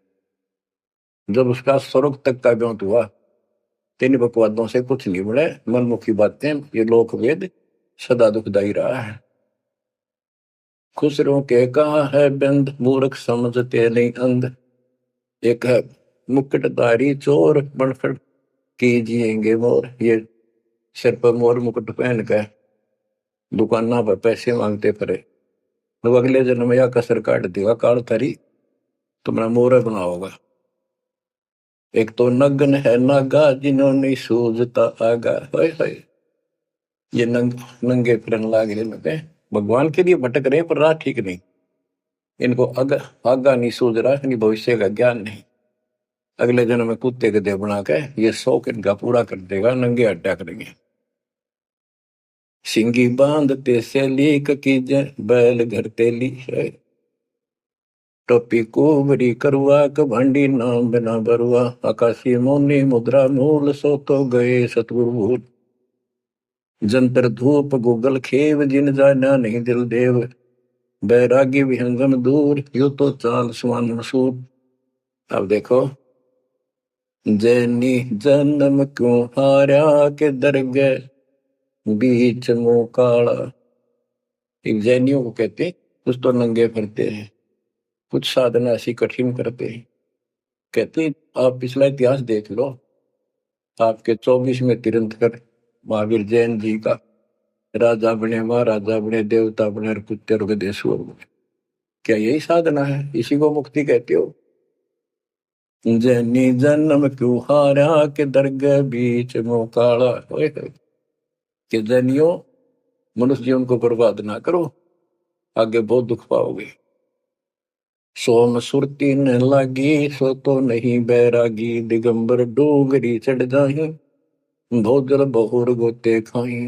S1: जब उसका स्वर्ग तक का ब्योंत हुआ, तीन बकवादों से कुछ नहीं मिले, मनमुखी बातें, ये लोक वेद सदा दुखदाई रहा है। खुसरों के कहा है बंद, मूर्ख समझते नहीं अंध। एक है मुकुटधारी चोर, बनखड़ कीजिएंगे मोर। ये सिर पर मोर मुकुट पहन कर दुकाना पर पैसे मांगते फिरे, तो अगले जन्म में या कसर काट देगा काल थारी, तुम्हारा मोर बनाओगा। एक तो नग्न है नागा, जिन्होंने सूझता आगा। हाय हाय, ये नंगे फिरन लाग रहे लगे, भगवान के लिए भटक रहे पर राह ठीक नहीं। इनको आगा नहीं सूझ रहा, इनकी भविष्य का ज्ञान नहीं। अगले जन्म में कुत्ते के देह बना के ये शौक इनका पूरा कर देगा, नंगे अड्डा करेंगे। सिंगी बांधते से लीक कीजे, बैल घर तेली है। टोपी कुबरी करुआ, कभंडी नाम बिना बरुआ। आकाशी मौनी मुद्रा मूल, सो तो गए सतगुरु भूल। जंतर धूप गूगल खेव, जिन जाना नहीं दिल देव। बैरागी विहंगम दूर, यू तो चाल सुवन मसूर। अब देखो, जैनी जन्म क्यों हारा, के दरगह बीच मुंह काला। एक जैनियों को कहते हैं, कुछ तो नंगे फिरते हैं, कुछ साधना ऐसी कठिन करते हैं। कहती आप पिछला इतिहास देख लो, आपके 24 में तीर्थंकर महावीर जैन जी का राजा बने, महाराजा बने, देवता बने और कुत्ते और गधेश्वर बने। क्या यही साधना है? इसी को मुक्ति कहते हो? जैनी जन्म क्यों हारा के दरगह बीच मोकाला। कि जैनियों, मनुष्य जीवन को बर्बाद ना करो, आगे बहुत दुख पाओगे। सोम सुरती न लागी, सो तो नहीं बैरागी, दिगंबर डोगरी चढ़ जाही, भोजल बहुर गोते खाई,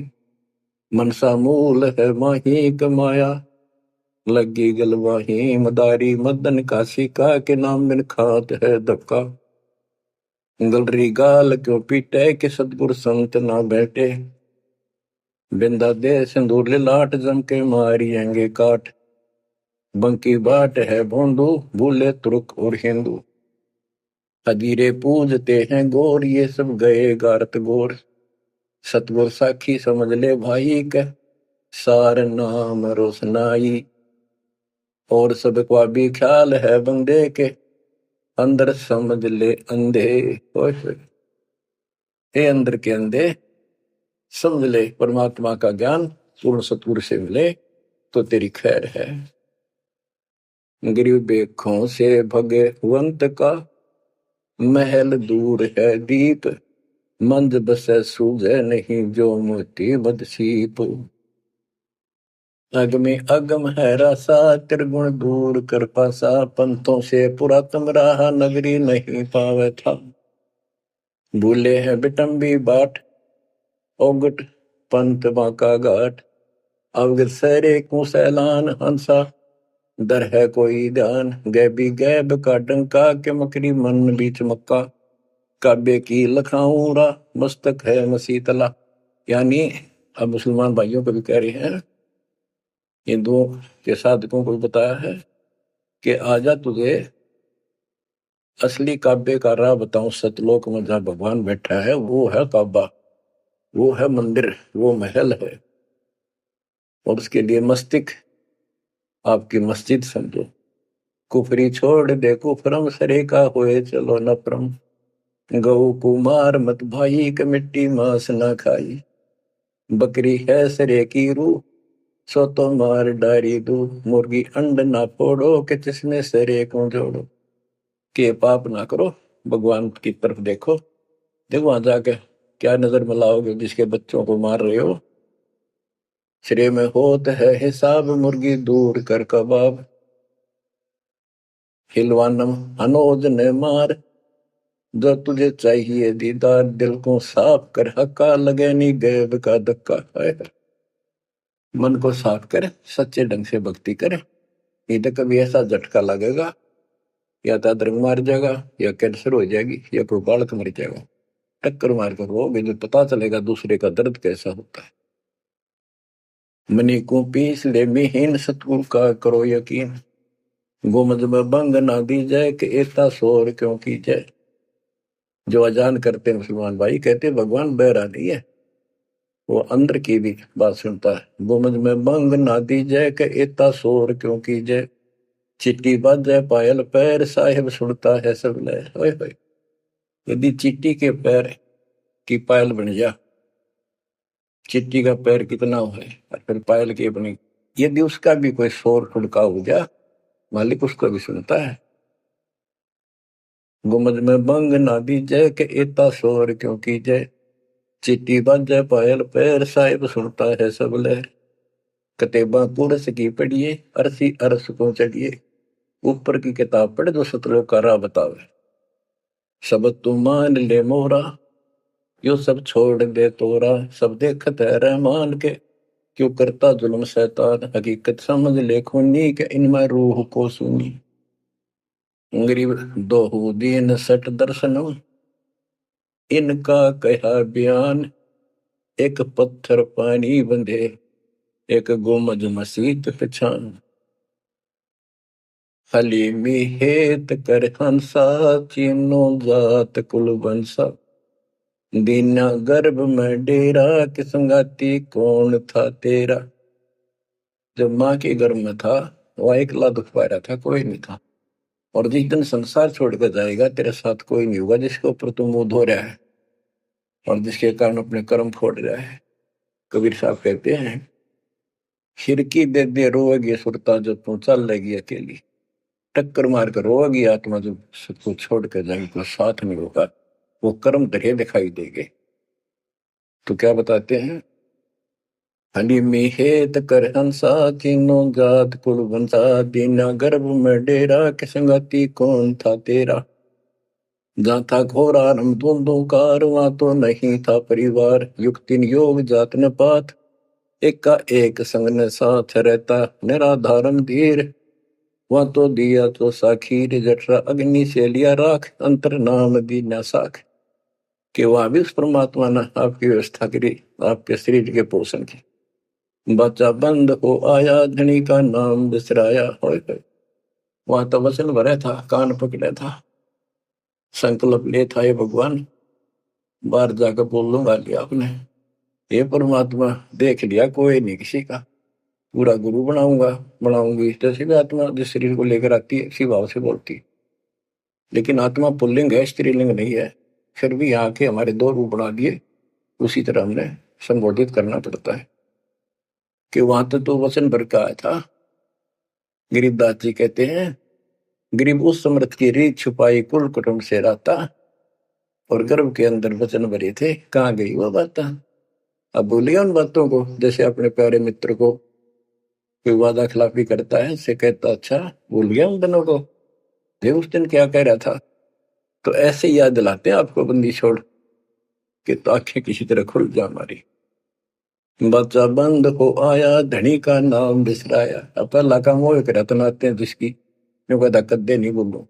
S1: मनसा मूल है माही कमाया, लगी गलवाही मदारी, मदन काशी का के नाम बिन खात है धक्का, गलरी गाल क्यों पीटे के सतगुर संत ना बैठे, बिंदा दे सिंदूर लाट जम के मारियेंगे काट, बंकी बाट है भोंदू, भूले तुर्क और हिंदू, हदीरे पूजते हैं गोर, ये सब गए गारत गोर, सतगुर साखी समझ ले भाई के, सार नाम रोशनाई, और सबका भी ख्याल है बंदे के, अंदर समझ ले अंधे। हे अंदर के अंधे, समझ ले परमात्मा का ज्ञान पूर्ण सतगुरु से मिले तो तेरी खैर है। गिरि बेखों से भगवंत का, महल दूर है दीप, मंद बसे सूझे नहीं जो मोती बदसीप, अगमे अगम है रासा, त्रिगुण दूर कर पासा, पंथों से पुरातन रहा, नगरी नहीं पावे था, भूले हैं बिटम्बी बाट, ओगट पंथ बांका घाट, अवगत सरे को सैलान हंसा, दर है कोई ध्यान, गैबी गैब का डंका, के मकरी मन बीच मक्का, काबे की लखाऊरा, मस्तक है मसीतला। यानी अब मुसलमान भाइयों को भी कह रहे हैं, हिंदुओं के साधकों को बताया है कि आजा तुझे असली काबे का राह बताऊं, सतलोक में जहां भगवान बैठा है वो है काबा, वो है मंदिर, वो महल है, और उसके लिए मस्तिक आपकी मस्जिद समझो। कुफरी छोड़ दे कुफरम, सरे का होए चलो न परम, गौ कुमार मत भाई के मिट्टी मांस न खाई, बकरी है सरे की रूह, सो तो मार डारी दू, मुर्गी अंड ना फोड़ो, के जिसमें सरे को जोड़ो, के पाप ना करो, भगवान की तरफ देखो, देखो वहां जाके क्या नजर मिलाओगे जिसके बच्चों को मार रहे हो। श्रेय में होत है हिसाब, मुर्गी दूर कर कबाब, हिलवानम अनोज ने मार, जो तुझे चाहिए दीदार, दिल को साफ कर हक्का, लगे नहीं गैब का धक्का। मन को साफ कर, सच्चे ढंग से भक्ति करे, नहीं तो कभी ऐसा झटका लगेगा, या तो अदरंग मार जाएगा, या कैंसर हो जाएगी, या कोई बालक मर जाएगा, टक्कर मार कर वो भी पता चलेगा दूसरे का दर्द कैसा होता है। मनी को पीस ले मिहीन, सतगुरु का करो यकीन, गोमद में बंग ना दी जाए, कि एता शोर क्यों की जाए। जो अजान करते हैं मुसलमान भाई, कहते भगवान बहरा नहीं है, वो अंदर की भी बात सुनता है। गोमद में बंग ना दी जाए, कि एता शोर क्यों की जाए, चिट्टी बाजे पायल पैर, साहिब सुनता है सब लय। यदि चिट्टी के पैर की पायल बन जा, चिट्टी का पैर कितना है और फिर पायल की बनी, यदि उसका भी कोई शोर खुड़का हो जा, मालिक उसको भी सुनता है। गुमज में बंग ना दी जय, के इतना शोर क्यों की जय, चिट्टी बाजे पायल पैर, साहिब सुनता है सब लहर, कतेबा कुरस की पढ़िए, अरसी अरस को चढ़िए, ऊपर की किताब पढ़े जो सतलोक का राह बतावे, सब तू मान ले मोरा, यो सब छोड़ दे तोरा, सब देखत है रहमान के, क्यों करता जुल्म शैतान, हकीकत समझ ले खूनी, के इनमें रूह को सुनी, गरीब दोहूदीन सट दर्शनम, इनका कहा बयान, एक पत्थर पानी बंधे, एक गुमज मसीत पहचान, हलीमी हेत कर हंसा, चीनो जात कुल बंसा, दीना गर्भ में डेरा, कि संगाती कौन था तेरा। जब माँ के गर्भ में था वह अकेला दुख पा रहा था, कोई नहीं था, और जिस दिन संसार छोड़कर जाएगा तेरे साथ कोई नहीं होगा जिसके ऊपर तू मुंह धो रहा है और जिसके कारण अपने कर्म फोड़ रहा है। कबीर साहब कहते हैं, खिड़की दे दे रोएगी सुरता जो तू चल लेगी अकेली। टक्कर मार कर रोएगी आत्मा जो सबको छोड़ कर जाएगी, तो साथ नहीं होगा, वो कर्म तरह दिखाई देंगे। तो क्या बताते हैं, हनी में हेत कर हंसा किनो जात कुल वंशा दीना गर्भ में डेरा के संगति कौन था तेरा। जहाँ था घोर आरंभ धुंधुकार वहां तो नहीं था परिवार। युक्तिन योग जात न पात एक का एक संग न साथ रहता निराधारम धीर। वहां तो दिया तो साखीर जठरा अग्नि से लिया राख अंतर नाम दी न साख। कि वहां भी उस परमात्मा ने आपकी व्यवस्था करी आपके शरीर के पोषण की। बच्चा बंद हो आया धनी का नाम बिसराया। वहां तो वचन भरा था, कान पकड़ा था, संकल्प ले था, ये भगवान बाहर जाकर बोल लूंगा लिया आपने। ये परमात्मा देख लिया कोई नहीं किसी का, पूरा गुरु बनाऊंगा बनाऊंगी। जैसे भी आत्मा जिस शरीर को लेकर आती है इसी भाव से बोलती, लेकिन आत्मा पुल्लिंग है स्त्रीलिंग नहीं है। फिर भी यहाँ के हमारे दो रूप बना दिए, उसी तरह हमने संबोधित करना पड़ता है। कि वहां तो वचन भर का आया था। गरीबदास जी कहते हैं, गरीब उस समृद्ध की रीत छुपाई कुल कुटुंब से रहता और गर्भ के अंदर वचन भरे थे, कहाँ गई वो बात। अब भूलिए उन बातों को। जैसे अपने प्यारे मित्र को कोई वादा खिलाफी करता है, से कहता अच्छा भूल गया उन दिनों को, ये उस दिन क्या कह रहा था। तो ऐसे याद दिलाते हैं आपको बंदी छोड़ के, तो आंखें किसी तरह खुल जा हमारी। बच्चा बंद हो आया धनी का नाम बिसराया। अब पहला काम वो रतनाते हैं जिसकी मैं कहता कद्दे नहीं बोलूं,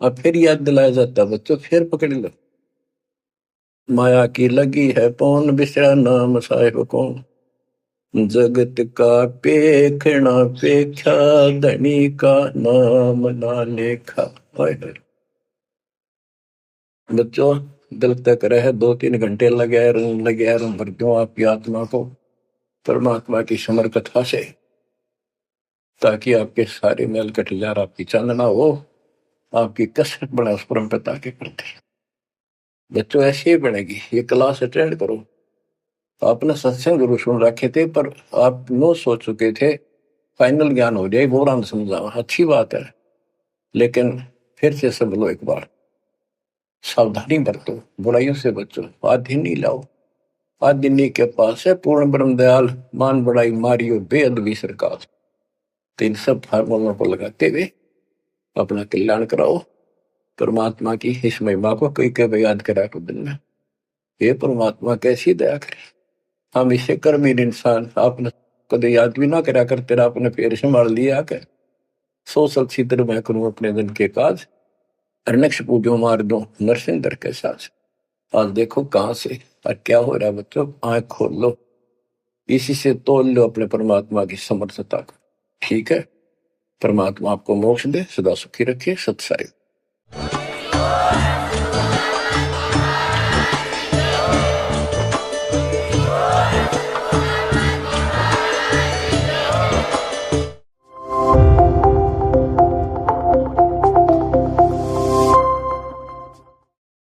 S1: अब फिर याद दिलाया जाता बच्चों फिर पकड़ लो। माया की लगी है पौन बिसरा नाम साहिब कौन। जगत का पेखना पेख्या धनी का नाम ना लेखा। बच्चों दिल तक रहे 2-3 घंटे लगे रहूं भर दूं आपकी आत्मा को परमात्मा की समर कथा से, ताकि आपके सारे मेल कट जाए, आपकी चांदना हो, आपकी कसरत बने उस परम पिता के प्रति। बच्चों ऐसे ही बनेगी। ये क्लास अटेंड करो। आपने सत्संग जरूर सुन रखे थे पर आप नो सोच चुके थे फाइनल ज्ञान हो जाए वो राम समझावा, अच्छी बात है, लेकिन फिर से सब लो एक बार। सावधानी बरतो, बुराइयों से बचो, आदि नहीं लाओ। आदि के पास है पूर्ण ब्रह्म दयाल, मान बड़ाई मारियो बेअदबी सरकार। तो इन सब फार्मूलों को लगाते हुए अपना कल्याण कराओ। परमात्मा की इस महिमा को कई कई याद करा को दिन में, ये परमात्मा कैसी दया करे। हम इसे कर्मीन इंसान आपने कदे याद भी ना करा कर, तेरा अपने पैर संभाल लिया कर। सो सलछिद्र मैं करूं अपने दिन के काज, अरनक्ष पूजो मार दो नरसिंदर के साथ। आज देखो कहां से और क्या हो रहा है बच्चों, आंख खोल लो, इसी से तोल लो अपने परमात्मा की समर्थता को। ठीक है, परमात्मा आपको मोक्ष दे, सदा सुखी रखे। सत्साई।